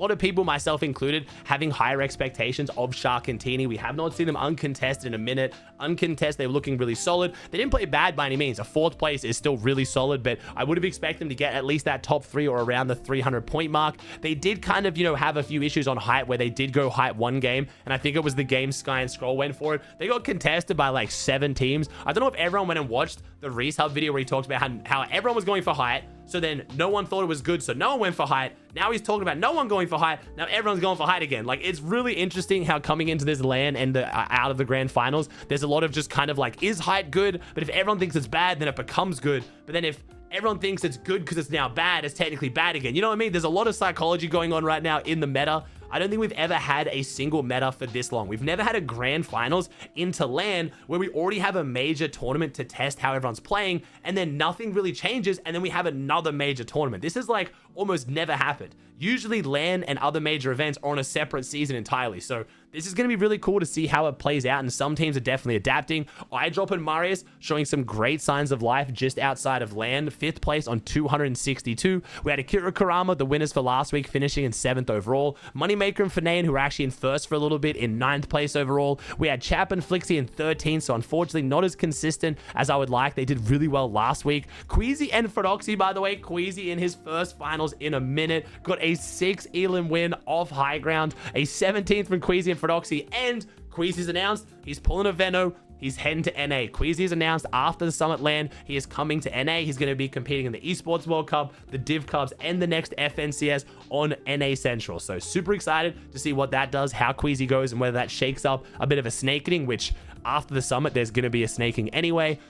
A lot of people, myself included, having higher expectations of Shark and Tini. We have not seen them uncontested in a minute. Uncontested, they're looking really solid. They didn't play bad by any means. A 4th place is still really solid, but I would have expected them to get at least that top 3 or around the 300 point mark. They did kind of, have a few issues on height where they did go height one game, and I think it was the game Sky and Scroll went for it. They got contested by like 7 teams. I don't know if everyone went and watched the Reese Hub video where he talked about how everyone was going for height. So then no one thought it was good, so no one went for height. Now he's talking about no one going for height. Now everyone's going for height again. Like, it's really interesting how coming into this LAN and out of the grand finals, there's a lot of just kind of like, is height good? But if everyone thinks it's bad, then it becomes good. But then if everyone thinks it's good because it's now bad, it's technically bad again. You know what I mean? There's a lot of psychology going on right now in the meta. I don't think we've ever had a single meta for this long. We've never had a grand finals into LAN where we already have a major tournament to test how everyone's playing, and then nothing really changes, and then we have another major tournament. This is like almost never happened. Usually LAN and other major events are on a separate season entirely. So this is going to be really cool to see how it plays out, and some teams are definitely adapting. Eyedrop and Marius showing some great signs of life just outside of LAN. 5th place on 262. We had Akira Karama, the winners for last week, finishing in 7th overall. Moneymaker and Fanayan, who were actually in 1st for a little bit, in 9th place overall. We had Chap and Flixie in 13th, so unfortunately not as consistent as I would like. They did really well last week. Queasy and Feroxy, by the way, Queasy in his first finals in a minute, got a 6 elim win off high ground, a 17th from Queasy and Feroxy, and Queasy's announced he's pulling a Veno. He's heading to NA. Queasy has announced after the Summit LAN, he is coming to NA. He's going to be competing in the Esports World Cup, the Div Cups, and the next FNCS on NA Central. So super excited to see what that does, how Queasy goes, and whether that shakes up a bit of a snaking, which after the Summit, there's going to be a snaking anyway.